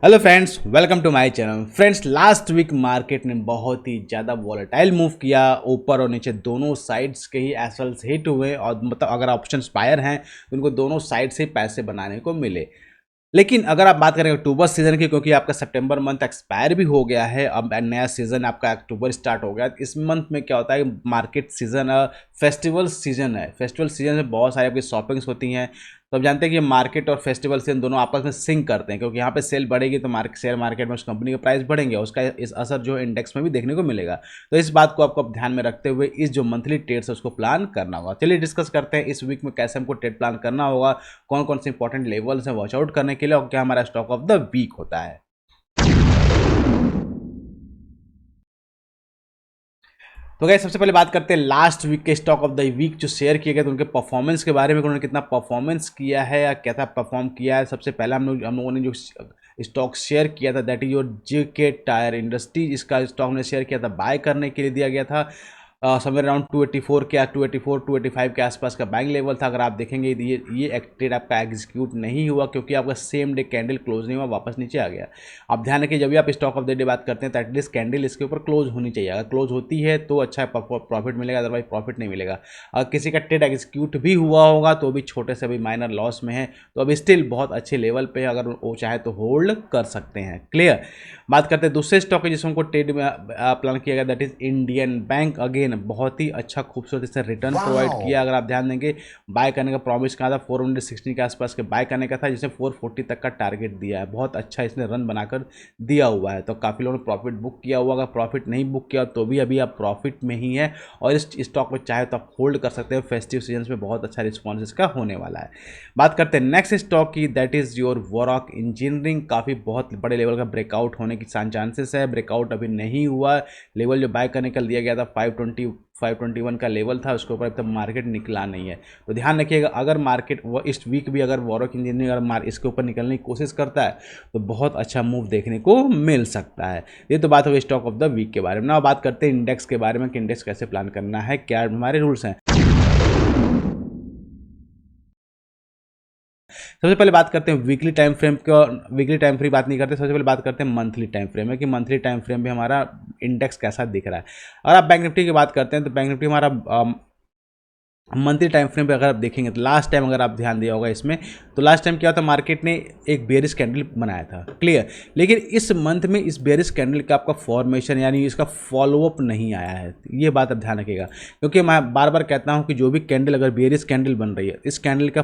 Hello friends, welcome to my channel. Friends, last week market ने बहुत ही ज़्यादा volatile move किया। ऊपर और नीचे दोनों साइड्स के ही एसएल्स हिट हुए और मतलब अगर ऑप्शंस बायर हैं तो उनको दोनों साइड से पैसे बनाने को मिले। लेकिन अगर आप बात करें अक्टूबर सीजन की, क्योंकि आपका सितंबर मंथ एक्सपायर भी हो गया है, अब नया सीजन आपका अक्टूबर स्टार्ट हो गया। इस मंथ में क्या होता है, मार्केट सीजन फेस्टिवल सीजन है। फेस्टिवल सीजन में बहुत सारी आपकी शॉपिंग्स होती हैं। तो आप जानते हैं कि मार्केट और फेस्टिवल सीजन दोनों आपस में सिंक करते हैं, क्योंकि यहाँ पे सेल बढ़ेगी तो शेयर मार्केट में उस कंपनी के प्राइस बढ़ेंगे, उसका इस असर जो इंडेक्स में भी देखने को मिलेगा। तो इस बात को आपको ध्यान में रखते हुए इस जो मंथली ट्रेड्स है उसको प्लान करना होगा। चलिए डिस्कस करते हैं इस वीक में कैसे हमको ट्रेड प्लान करना होगा, कौन कौन से इंपॉर्टेंट लेवल्स हैं वॉच आउट करने के लिए, और क्या हमारा स्टॉक ऑफ द वीक होता है। तो गाइस, सबसे पहले बात करते हैं लास्ट वीक के स्टॉक ऑफ द वीक जो शेयर किए गए थे उनके परफॉर्मेंस के बारे में, उन्होंने कितना परफॉर्मेंस किया है या कैसा परफॉर्म किया है। सबसे पहला हम लोगों ने जो स्टॉक शेयर किया था that is your JK tyre industry. इसका स्टॉक ने शेयर किया था, बाय करने के लिए दिया गया था। समवेयर अराउंड 284 के 284 285 के आसपास का बाइंग लेवल था। अगर आप देखेंगे ये ट्रेड आपका एग्जीक्यूट नहीं हुआ, क्योंकि आपका सेम डे कैंडल क्लोज नहीं हुआ, वापस नीचे आ गया। आप ध्यान रखिए, जब भी आप स्टॉक ऑफ द डे बात करते हैं तो एटलीस्ट कैंडल इसके ऊपर क्लोज होनी चाहिए। अगर क्लोज होती है तो अच्छा प्रॉफिट मिलेगा, अदरवाइज प्रॉफिट नहीं मिलेगा। अगर किसी का ट्रेड एग्जीक्यूट भी हुआ होगा तो भी छोटे से भी माइनर लॉस में है, तो अभी स्टिल बहुत अच्छे लेवल पे अगर वो चाहे तो होल्ड कर सकते हैं। क्लियर। बात करते हैं दूसरे स्टॉक के जिसको ट्रेड में प्लान किया गया, that is Indian bank. Again बहुत ही अच्छा खूबसूरत से रिटर्न प्रोवाइड किया। अगर आप ध्यान देंगे, बाय करने का प्रॉमिस कहा था 460 के आसपास के बाय करने का था, जिसने 440 तक का टारगेट दिया है। बहुत अच्छा इसने रन बनाकर दिया हुआ है, तो काफ़ी लोगों ने प्रॉफिट बुक किया हुआ। अगर प्रॉफिट नहीं बुक किया तो भी अभी आप प्रॉफिट में ही है, और इस स्टॉक में चाहे तो आप होल्ड कर सकते हैं। फेस्टिव सीजन में बहुत अच्छा रिस्पॉन्स इसका होने वाला है। बात करते हैं नेक्स्ट स्टॉक की, दैट इज योर वॉरॉक इंजीनियरिंग। काफ़ी बहुत बड़े लेवल का ब्रेकआउट होने की चांसेस है। ब्रेकआउट अभी नहीं हुआ। लेवल जो बाय करने का दिया गया था 521 का लेवल था, उसके ऊपर अब तक मार्केट निकला नहीं है। तो ध्यान रखिएगा, अगर मार्केट इस वीक भी अगर वॉरॉक इंजीनियरिंग अगर इसके ऊपर निकलने की कोशिश करता है तो बहुत अच्छा मूव देखने को मिल सकता है। ये तो बात होगी स्टॉक ऑफ द वीक के बारे में। ना बात करते हैं इंडेक्स के बारे में कि इंडेक्स कैसे प्लान करना है, क्या हमारे रूल्स हैं। सबसे पहले बात करते हैं वीकली टाइम फ्रेम का। वीकली टाइम फ्रेम बात नहीं करते, सबसे पहले बात करते हैं मंथली टाइम फ्रेम में कि मंथली टाइम फ्रेम में हमारा इंडेक्स कैसा दिख रहा है। अगर आप बैंक निफ्टी की बात करते हैं तो बैंक निफ्टी हमारा मंथली टाइम फ्रेम पे अगर आप देखेंगे तो लास्ट टाइम अगर आप ध्यान दिया होगा इसमें, तो लास्ट टाइम क्या था, मार्केट ने एक बेरिश कैंडल बनाया था। क्लियर। लेकिन इस मंथ में इस बेरिश कैंडल का आपका फॉर्मेशन यानी इसका फॉलोअप नहीं आया है। ये बात आप ध्यान रखिएगा, क्योंकि मैं बार बार कहता हूँ कि जो भी कैंडल अगर बेरिश कैंडल बन रही है, इस कैंडल का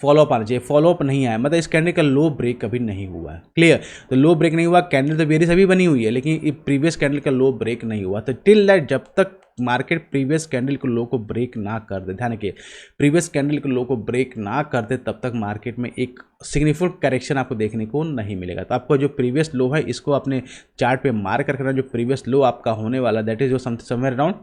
फॉलोअप आना चाहिए। फॉलोअप नहीं आया मतलब इस कैंडल का लो ब्रेक कभी नहीं हुआ है। क्लियर। तो लो ब्रेक नहीं हुआ, कैंडल तो बेरिश अभी बनी हुई है, लेकिन प्रीवियस कैंडल का लो ब्रेक नहीं हुआ। तो टिल दैट जब तक मार्केट प्रीवियस कैंडल के लो को ब्रेक ना कर दे, ध्यान रखिए, प्रीवियस कैंडल के लो को ब्रेक ना कर दे तब तक मार्केट में एक सिग्निफिकेंट करेक्शन आपको देखने को नहीं मिलेगा। तो आपको जो प्रीवियस लो है इसको अपने चार्ट पे मार्क कर रखना। जो प्रीवियस लो आपका होने वाला दैट इज जो समवेयर अराउंड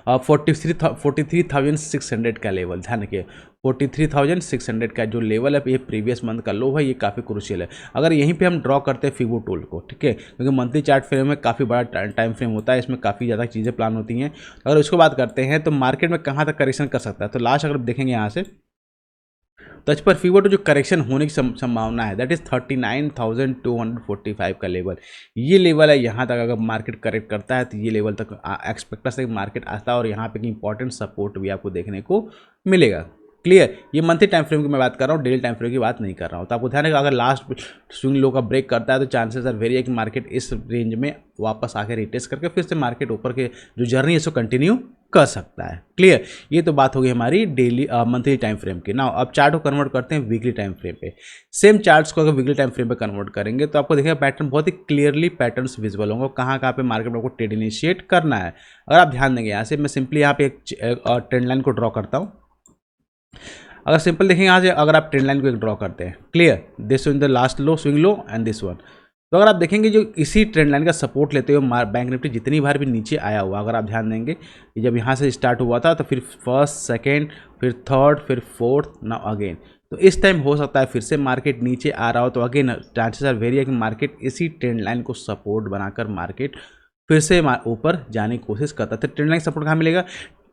43,600 का लेवल, ध्यान रखिए 43,600 का जो लेवल है ये प्रीवियस मंथ का लो है, ये काफ़ी क्रूशियल है। अगर यहीं पे हम ड्रॉ करते हैं फिबो टूल को, ठीक है, क्योंकि मंथली चार्ट फ्रेम में काफ़ी बड़ा टाइम फ्रेम होता है, इसमें काफ़ी ज़्यादा चीज़ें प्लान होती हैं। अगर इसको बात करते हैं तो मार्केट में कहाँ तक करेक्शन कर सकता है, तो लास्ट अगर देखेंगे यहाँ से तो एज पर फीवर जो करेक्शन होने की संभावना है दैट इज 39,245 का लेवल। ये लेवल है, यहाँ तक अगर मार्केट करेक्ट करता है तो ये लेवल तक एक्सपेक्ट से मार्केट आता है, और यहाँ पे इंपॉर्टेंट सपोर्ट भी आपको देखने को मिलेगा। क्लियर। ये मंथली टाइम फ्रेम की मैं बात कर रहा हूँ, डेली टाइम फ्रेम की बात नहीं कर रहा हूँ। तो आपको ध्यान रखिएगा, अगर लास्ट स्विंग लो का ब्रेक करता है तो चांसेस आर वेरी है कि मार्केट इस रेंज में वापस आके रिटेस्ट करके फिर से मार्केट ऊपर के जो जर्नी है इसको कंटिन्यू कर सकता है। क्लियर। ये तो बात होगी हमारी डेली मंथली टाइम फ्रेम की। ना अब चार्ट को कन्वर्ट करते हैं वीकली टाइम फ्रेम पे। सेम चार्ट्स को अगर वीकली टाइम फ्रेम पे कन्वर्ट करेंगे तो आपको देखिएगा पैटर्न बहुत ही क्लियरली पैटर्न्स विजिबल होंगे, कहाँ कहाँ पे मार्केट में आपको ट्रेड इनिशिएट करना है। अगर आप ध्यान देंगे यहाँ से मैं सिंपली यहाँ पे एक ट्रेंड लाइन को ड्रॉ करता हूँ। अगर सिंपल देखेंगे यहाँ से, अगर आप ट्रेंड लाइन को एक ड्रॉ करते हैं, clear, this in the last low swing low and this one, तो अगर आप देखेंगे जो इसी ट्रेंड लाइन का सपोर्ट लेते हुए बैंक निफ्टी जितनी बार भी नीचे आया हुआ, अगर आप ध्यान देंगे जब यहाँ से स्टार्ट हुआ था तो फिर फर्स्ट सेकेंड फिर थर्ड फिर फोर्थ नाउ अगेन, तो इस टाइम हो सकता है फिर से मार्केट नीचे आ रहा हो, तो अगेन चांसेस आर वेरी है कि मार्केट इसी ट्रेंड लाइन को सपोर्ट बनाकर मार्केट फिर से ऊपर जाने की कोशिश करता है। तो ट्रेंड लाइन सपोर्ट कहाँ मिलेगा,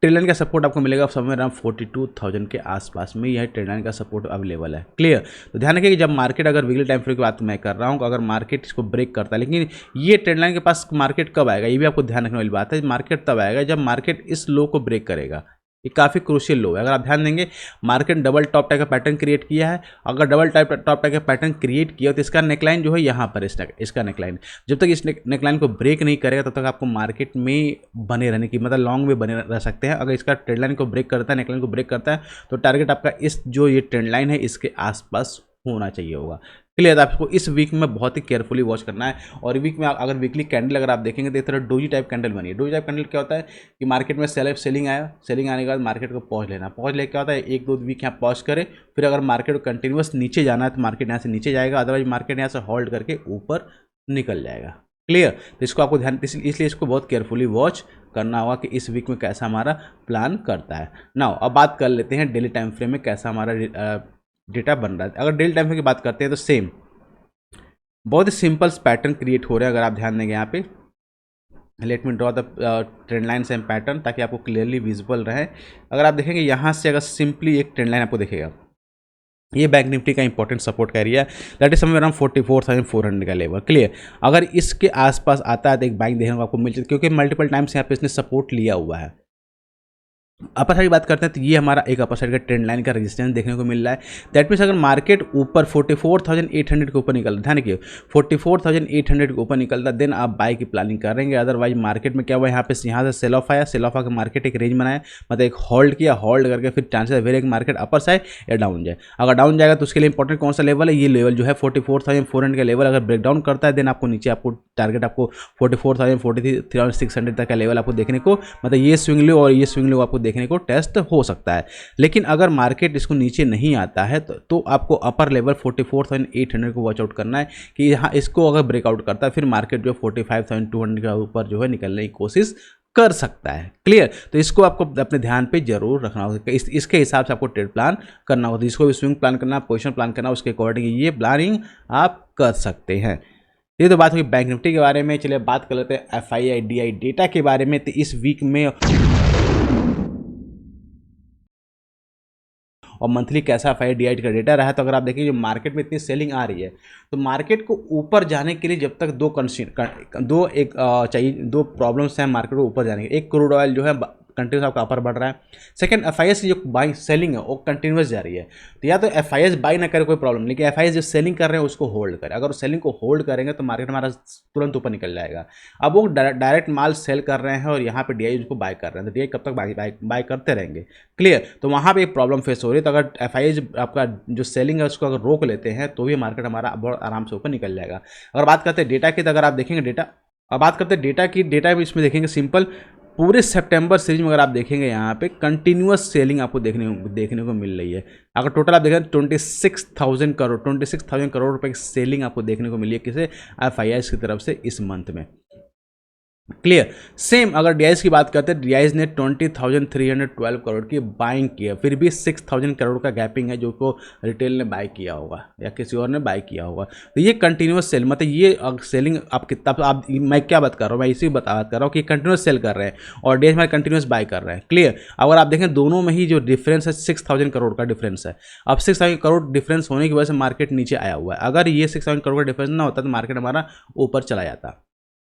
ट्रेड लाइन का सपोर्ट आपको मिलेगा समवेयर अराउंड 42,000 के आसपास में, यह ट्रेड लाइन का सपोर्ट अवेलेबल है। क्लियर। तो ध्यान रखिए कि जब मार्केट, अगर वीकली टाइम फ्रेम की बात मैं कर रहा हूँ, अगर मार्केट इसको ब्रेक करता है, लेकिन ये ट्रेड लाइन के पास मार्केट कब आएगा, ये भी आपको ध्यान रखने वाली बात है। मार्केट तब आएगा जब मार्केट इस लो को ब्रेक करेगा। ये काफ़ी क्रूशियल लो है। अगर आप ध्यान देंगे, मार्केट डबल टॉप टाइप का पैटर्न क्रिएट किया है। अगर डबल टॉप टाइप का पैटर्न क्रिएट किया तो इसका नेकलाइन जो है यहाँ पर, इसका नेकलाइन जब तक इस नेकलाइन को ब्रेक नहीं करेगा तब तक आपको मार्केट में बने रहने की, मतलब लॉन्ग में बने रह सकते हैं। अगर इसका ट्रेंड लाइन को ब्रेक करता है, नेकलाइन को ब्रेक करता है, तो टारगेट आपका इस जो ये ट्रेंड लाइन है इसके आसपास होना चाहिए होगा। क्लियर। आपको इस वीक में बहुत ही केयरफुली वॉच करना है। और वीक में अगर वीकली कैंडल अगर आप देखेंगे तो इस तरह डोजी टाइप कैंडल बनी है। डोजी टाइप कैंडल क्या होता है कि मार्केट में सेलिंग आया, सेलिंग आने के बाद मार्केट को पॉज लेना। पॉज लेके क्या होता है, एक दो वीक यहाँ पॉज करे, फिर अगर मार्केट को कंटिन्यूस नीचे जाना है तो मार्केट यहाँ से नीचे जाएगा, अदरवाइज मार्केट यहाँ से होल्ड करके ऊपर निकल जाएगा। क्लियर। तो इसको आपको ध्यान, इसलिए इसको बहुत केयरफुली वॉच करना होगा कि इस वीक में कैसा हमारा प्लान करता है। नाउ अब बात कर लेते हैं डेली टाइम फ्रेम में कैसा हमारा डेटा बन रहा है। अगर डेली टाइम फ्रेम की बात करते हैं तो सेम बहुत ही सिंपल पैटर्न क्रिएट हो रहा है। अगर आप ध्यान देंगे यहाँ पे, let me draw the trend line same pattern ताकि आपको क्लियरली विजिबल रहे। अगर आप देखेंगे यहाँ से, अगर सिंपली एक ट्रेंड लाइन आपको दिखेगा, ये बैंक निफ्टी का इंपॉर्टेंट सपोर्ट का area, that is somewhere around 44,400 का लेवल। क्लियर। अगर इसके आसपास आता है तो एक बैंक देखने को आपको मिल जाती है, क्योंकि मल्टीपल टाइम्स यहाँ पे इसने सपोर्ट लिया हुआ है। अपर साइड की बात करते हैं तो ये हमारा एक अपर साइड का ट्रेंड लाइन का रेजिस्टेंस देखने को मिल रहा है। दैट मीन्स अगर मार्केट ऊपर 44,800 के ऊपर निकल, ध्यान रखिए 44,800 के ऊपर निकलता देन आप बाय की प्लानिंग करेंगे। अदरवाइज मार्केट में क्या हुआ, यहाँ से सेल ऑफ आया, सेल ऑफ आकर मार्केट एक रेंज बनाया, मतलब एक होल्ड किया, होल्ड करके फिर चांसेस वेरी एक मार्केट अपर साइड या डाउन जाए। अगर डाउन जाएगा तो उसके लिए इंपॉर्टेंट कौन सा लेवल है, ये लेवल जो है 44,400 का लेवल। अगर ब्रेकडाउन करता है देन आपको नीचे, आपको टारगेट आपको 44,000 43,600 तक का लेवल आपको देखने को, मतलब ये स्विंग लो और ये स्विंग लो आपको देखने को टेस्ट हो सकता है। लेकिन अगर मार्केट इसको नीचे नहीं आता है तो आपको अपर लेवल 44,800 को वॉच आउट करना है कि यहाँ इसको अगर ब्रेकआउट करता है फिर मार्केट जो 45,200 के ऊपर जो है निकलने की कोशिश कर सकता है। क्लियर। तो इसको आपको अपने ध्यान पे जरूर रखना होगा, इसके हिसाब से आपको ट्रेड प्लान करना होगा। जिसको भी स्विंग प्लान करना, पोजिशन प्लान करना, उसके अकॉर्डिंग ये प्लानिंग आप कर सकते हैं। ये तो बात हुई बैंक निफ्टी के बारे में। चलिए बात कर लेते हैं FII DI डेटा के बारे में। तो इस वीक में और मंथली कैसा FII DI का डेटा रहा है, तो अगर आप देखिए जो मार्केट में इतनी सेलिंग आ रही है तो मार्केट को ऊपर जाने के लिए जब तक दो प्रॉब्लम्स हैं मार्केट को ऊपर जाने के। एक, क्रूड ऑयल जो है कंटिन्यूस आपका अपर बढ़ रहा है। सेकंड, FIS की जो बाइंग सेलिंग है वो कंटिन्यूस जा रही है। तो या तो FIS बाई ना करे कोई प्रॉब्लम, लेकिन FIS जो सेलिंग कर रहे हैं उसको होल्ड करें। अगर सेलिंग को होल्ड करेंगे तो मार्केट हमारा तुरंत ऊपर निकल जाएगा। अब वो डायरेक्ट माल सेल कर रहे हैं और यहाँ पे DI उसको बाय कर रहे हैं, तो DI कब तक बाय करते रहेंगे। क्लियर। तो वहाँ पर एक प्रॉब्लम फेस हो रही है। तो अगर FIS आपका जो सेलिंग है उसको अगर रोक लेते हैं तो भी मार्केट हमारा बहुत आराम से ऊपर निकल जाएगा। अगर बात करते हैं डेटा की, तो अगर आप देखेंगे डेटा, अब बात करते हैं डेटा की, डेटा भी इसमें देखेंगे सिंपल पूरे सितंबर सीरीज में अगर आप देखेंगे यहाँ पे कंटिन्यूअस सेलिंग आपको देखने को मिल रही है। अगर टोटल आप देखें 26,000 करोड़ रुपए की सेलिंग आपको देखने को मिली है किसे, FIS की तरफ से इस मंथ में। क्लियर। सेम अगर DIs की बात करते हैं, DIs ने 20,312 करोड़ की बाइंग की है, फिर भी 6,000 करोड़ का गैपिंग है जो को रिटेल ने बाय किया होगा या किसी और ने बाय किया होगा। तो ये कंटिन्यूस सेल, मतलब ये सेलिंग आप कितना, आप मैं क्या बात कर रहा हूँ, मैं इसी बात कर रहा हूँ कि कंटिन्यूस सेल कर रहे हैं और DIs में कंटिन्यूस बाय कर रहे हैं। क्लियर। अगर आप देखें दोनों में ही जो डिफरेंस है 6,000 करोड़ का डिफरेंस है। अब 6,000 करोड़ डिफरेंस होने की वजह से मार्केट नीचे आया हुआ है। अगर ये 6,000 करोड़ का डिफरेंस ना होता तो मार्केट हमारा ऊपर चला जाता।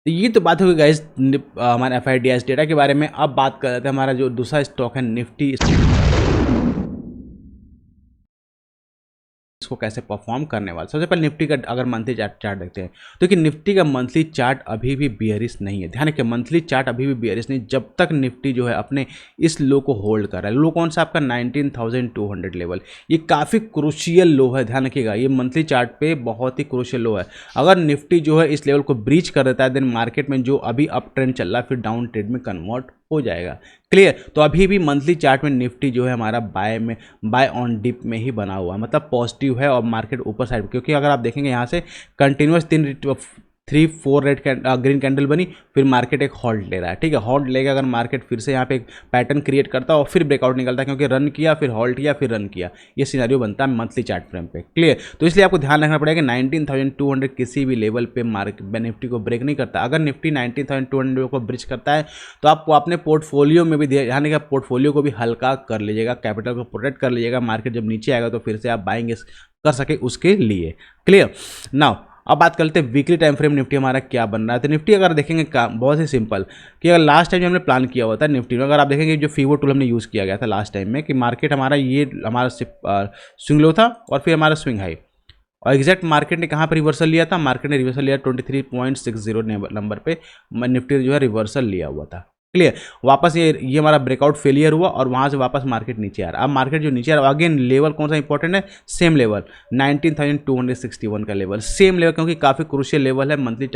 तो ये तो बात होगी गाइस हमारे FII DI डेटा के बारे में। अब बात कर रहे थे हमारा जो दूसरा स्टॉक है निफ्टी, इसको कैसे परफॉर्म करने वाला। सबसे पहले निफ्टी का अगर मंथली चार्ट देखते हैं तो कि निफ्टी का मंथली चार्ट अभी भी बियरिश नहीं है। ध्यान रखिए मंथली चार्ट अभी भी बियरिश नहीं, जब तक निफ्टी जो है अपने इस लो को होल्ड कर रहा है। लो कौन सा आपका 19,200 लेवल, ये काफ़ी क्रूशियल लो है। ध्यान रखिएगा ये मंथली चार्ट पे बहुत ही क्रूशियल लो है। अगर निफ्टी जो है इस लेवल को ब्रीच कर देता है देन मार्केट में जो अभी अप ट्रेंड चल रहा है फिर डाउन ट्रेंड में कन्वर्ट हो जाएगा। क्लियर। तो अभी भी मंथली चार्ट में निफ्टी जो है हमारा बाय ऑन डिप में ही बना हुआ है, मतलब पॉजिटिव है और मार्केट ऊपर साइड, क्योंकि अगर आप देखेंगे यहाँ से कंटिन्यूस 4 ग्रीन कैंडल बनी, फिर मार्केट एक हॉल्ट ले रहा है, ठीक है। हॉल्ट लेगा अगर मार्केट फिर से यहाँ पे एक पैटर्न क्रिएट करता है और फिर ब्रेकआउट निकलता है, क्योंकि रन किया फिर हॉल्ट किया फिर रन किया, ये सिनेरियो बनता है मंथली चार्ट फ्रेम पे, क्लियर। तो इसलिए आपको ध्यान रखना पड़ेगा कि 19,200 किसी भी लेवल पे मार्केट निफ्टी को ब्रेक नहीं करता। अगर निफ्टी 19,200 को ब्रिज करता है तो आपको अपने पोर्टफोलियो में भी ध्यान देगा, पोर्टफोलियो को भी हल्का कर लीजिएगा, कैपिटल को प्रोटेक्ट कर लीजिएगा, मार्केट जब नीचे आएगा तो फिर से आप बाइंग कर सके उसके लिए, क्लियर। नाउ अब बात करते हैं वीकली टाइम फ्रेम निफ्टी हमारा क्या बन रहा है। तो निफ्टी अगर देखेंगे बहुत ही सिंपल कि अगर लास्ट टाइम जो हमने प्लान किया हुआ था निफ्टी में, अगर आप देखेंगे जो फीवो टूल हमने यूज़ किया गया था लास्ट टाइम में, कि मार्केट हमारा ये हमारा स्विंग लो था और फिर हमारा स्विंग हाई, और एग्जैक्ट मार्केट ने कहाँ पर रिवर्सल लिया था, मार्केट ने रिवर्सल लिया 23.60 नंबर पे निफ्टी जो है रिवर्सल लिया हुआ था, क्लियर। वापस ये हमारा ब्रेकआउट फेलियर हुआ और वहाँ से वापस मार्केट नीचे आ रहा है। अब मार्केट जो नीचे आ रहा है अगेन लेवल कौन सा इंपॉर्टेंट है, सेम लेवल 19,261 का लेवल, सेम लेवल, क्योंकि काफ़ी क्रूशियल लेवल है, मंथली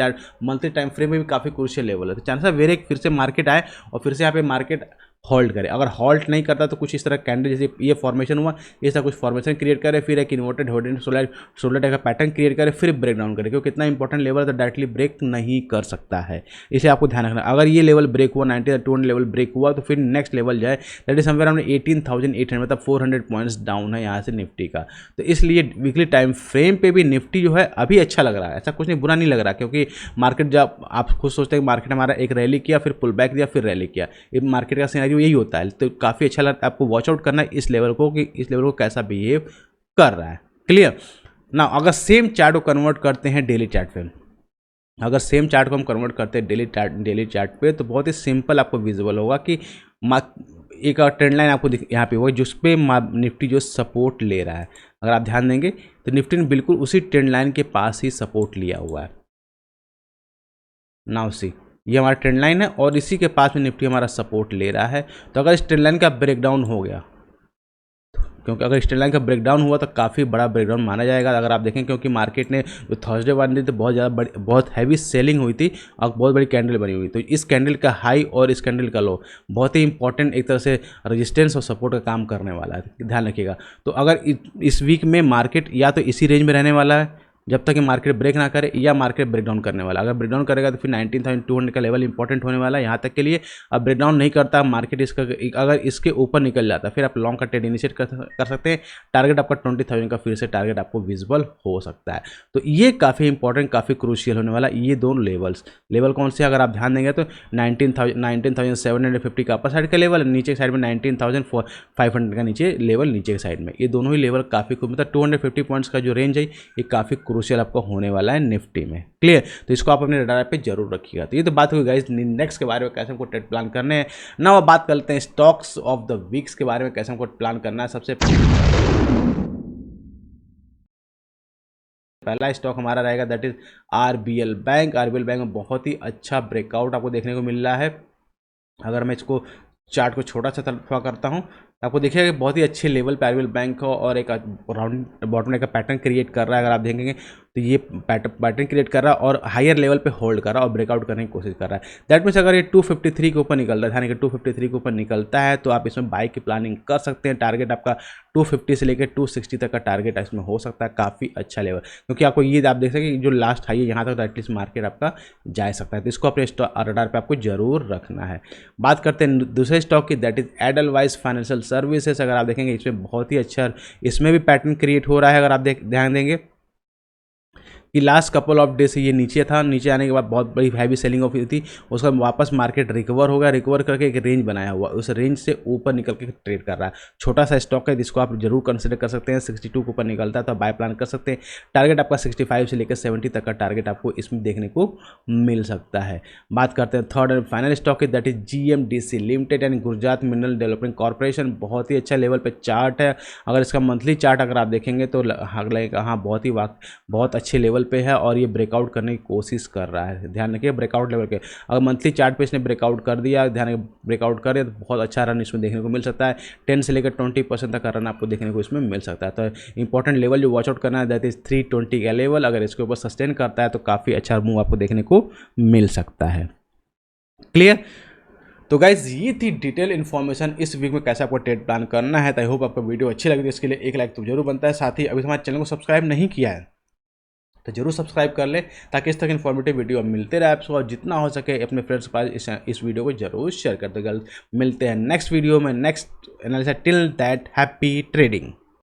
टाइम फ्रेम में भी काफ़ी क्रूशियल लेवल है। तो चांस है वेरे फिर से मार्केट आए और फिर से यहाँ पे मार्केट होल्ड करे। अगर होल्ड नहीं करता तो कुछ इस तरह कैंडल जैसे ये फॉर्मेशन हुआ, इस तरह कुछ फॉर्मेशन क्रिएट करे, फिर एक इन्वर्टेड होल्डिंग शोल्डर टाइप का पैटर्न क्रिएट करे, फिर ब्रेक डाउन करे, क्योंकि कितना इंपॉर्टेंट लेवल है तो डायरेक्टली ब्रेक नहीं कर सकता है। इसे आपको ध्यान रखना। अगर ये लेवल ब्रेक हुआ 19,200 लेवल ब्रेक हुआ तो फिर नेक्स्ट लेवल जाए, दैट इज समवेयर हमने 18,800, मतलब 400 पॉइंट्स डाउन है यहाँ से निफ्टी का। तो इसलिए वीकली टाइम फ्रेम पे भी निफ्टी जो है अभी अच्छा लग रहा है, ऐसा कुछ नहीं बुरा नहीं लग रहा, क्योंकि मार्केट जब आप खुद सोचते हैं मार्केट हमारा एक रैली किया फिर पुल बैक दिया फिर रैली किया, ये मार्केट का सिनेरियो यही होता है। तो काफ़ी अच्छा लगता है, आपको वॉच आउट करना है इस लेवल को कि इस लेवल को कैसा बिहेव कर रहा है, क्लियर ना। अगर सेम चार्ट को कन्वर्ट करते हैं डेली चार्ट पे, अगर सेम चार्ट को हम कन्वर्ट करते हैं डेली चार्ट पे, तो बहुत ही सिंपल आपको विजिबल होगा कि एक ट्रेंड लाइन आपको यहाँ पे होगा जिस पे निफ्टी जो सपोर्ट ले रहा है। अगर आप ध्यान देंगे तो निफ्टी ने बिल्कुल उसी ट्रेंड लाइन के पास ही सपोर्ट लिया हुआ है। नाउ सी ये हमारा ट्रेंड लाइन है और इसी के पास में निफ्टी हमारा सपोर्ट ले रहा है। तो अगर इस ट्रेंड लाइन का ब्रेकडाउन हो गया, क्योंकि अगर इस ट्रेंड लाइन का ब्रेकडाउन हुआ तो काफ़ी बड़ा ब्रेकडाउन माना जाएगा। अगर आप देखें क्योंकि मार्केट ने जो थर्सडे वाले दिन तो बहुत ज़्यादा बहुत हैवी सेलिंग हुई थी और बहुत बड़ी कैंडल बनी हुई, तो इस कैंडल का हाई और इस कैंडल का लो बहुत ही इंपॉर्टेंट एक तरह से रेजिस्टेंस और सपोर्ट का काम करने वाला है, ध्यान रखिएगा। तो अगर इस वीक में मार्केट या तो इसी रेंज में रहने वाला है जब तक कि मार्केट ब्रेक ना करे, या मार्केट ब्रेकडाउन करने वाला। अगर ब्रेकडाउन करेगा तो फिर 19,200 का लेवल इंपॉर्टेंट होने वाला है यहाँ तक के लिए। अब ब्रेकडाउन नहीं करता मार्केट इसका, अगर इसके ऊपर निकल जाता फिर आप लॉन्ग का ट्रेड इनिशिएट कर सकते हैं। टारगेट आपका 20,000 का फिर से टारगेट आपको विजिबल हो सकता है। तो ये काफ़ी इंपॉर्टेंट काफ़ी क्रूशियल होने वाला ये दोनों लेवल कौन से, अगर आप ध्यान देंगे तो 19,750 का अपर साइड का लेवल, नीचे साइड में 19,500 का नीचे लेवल, नीचे के साइड में ये दोनों ही लेवल काफ़ी मतलब 250 पॉइंट्स का जो रेंज है ये काफ़ी क्रूशियल आपको होने वाला है निफ्टी में, क्लियर। तो इसको आप अपने रडार पे जरूर रखिएगा। तो ये तो बात हुई गाइस इंडेक्स के बारे में कैसे हमको ट्रेड प्लान करने हैं। ना अब बात करते हैं स्टॉक्स ऑफ द वीक्स के बारे में कैसे हमको प्लान करना है। सबसे पहला स्टॉक हमारा रहेगा that is RBL bank. RBL bank में बहुत ही अच्छा ब्रेकआउट आपको देखने को मिल रहा है। अगर मैं इसको चार्ट को छोटा सा थोड़ा करता हूँ आपको देखिएगा कि बहुत ही अच्छे लेवल पे आरबीएल बैंक हो और एक राउंड बॉटम का पैटर्न क्रिएट कर रहा है। अगर आप देखेंगे तो ये पैटर्न क्रिएट कर रहा है और हायर लेवल पे होल्ड कर रहा है और ब्रेकआउट करने की कोशिश कर रहा है। दैट मीन्स अगर ये 253 के ऊपर निकलता है, यानी कि 253 के ऊपर निकलता है तो आप इसमें बाई की प्लानिंग कर सकते हैं। टारगेट आपका 250 से लेकर 260 तक का टारगेट इसमें हो सकता है, काफ़ी अच्छा लेवल, क्योंकि आपको ये आप देख सकते हैं जो लास्ट हाई है यहाँ तक तो एटलीस्ट मार्केट आपका जा सकता है। तो इसको अपने रडार पे आपको जरूर रखना है। बात करते हैं दूसरे स्टॉक की that is Edelweiss financial services. अगर आप देखेंगे इसमें बहुत ही अच्छा इसमें भी पैटर्न क्रिएट हो रहा है। अगर आप ध्यान देंगे कि लास्ट कपल ऑफ डे से ये नीचे था, नीचे आने के बाद बहुत बड़ी हैवी सेलिंग ऑफ हुई थी, उसका वापस मार्केट रिकवर हो गया, रिकवर करके एक रेंज बनाया हुआ, उस रेंज से ऊपर निकल के ट्रेड कर रहा है। छोटा सा स्टॉक है जिसको आप जरूर कंसिडर कर सकते हैं। 62 के ऊपर निकलता है तो बाय प्लान कर सकते हैं। टारगेट आपका 65 से लेकर 70 तक का टारगेट आपको इसमें देखने को मिल सकता है। बात करते हैं थर्ड एंड फाइनल स्टॉक है that is GMDC limited and Gujarat mineral development corporation. बहुत ही अच्छा लेवल पे चार्ट है। अगर इसका मंथली चार्ट अगर आप देखेंगे तो लगेगा हाँ बहुत अच्छे लेवल पे है और ये ब्रेकआउट करने की कोशिश कर रहा है। ध्यान रखिए ब्रेकआउट लेवल के, अगर मंथली चार्ट पे इसने ब्रेकआउट कर दिया, ध्यान ब्रेकआउट करे तो बहुत अच्छा रन इसमें देखने को मिल सकता है। 10 से लेकर 20% तक का रन आपको देखने को इसमें मिल सकता है। तो इंपॉर्टेंट लेवल जो वॉच आउट करना है दैट इज 320 का लेवल। अगर इसके ऊपर सस्टेन करता है तो काफ़ी अच्छा मूव आपको देखने को मिल सकता है, क्लियर। तो गाइज ये थी डिटेल इन्फॉर्मेशन इस वीक में कैसे आपको ट्रेड प्लान करना है। आई होप आपको वीडियो अच्छी लगी, इसके लिए एक लाइक तो जरूर बनता है। साथ ही अभी हमारे चैनल को सब्सक्राइब नहीं किया है तो जरूर सब्सक्राइब कर ले ताकि इस तरह के इन्फॉर्मेटिव वीडियो मिलते रहे आपको, और जितना हो सके अपने फ्रेंड्स के पास इस वीडियो को जरूर शेयर कर दो। मिलते हैं नेक्स्ट वीडियो में, next analysis. Till that happy trading.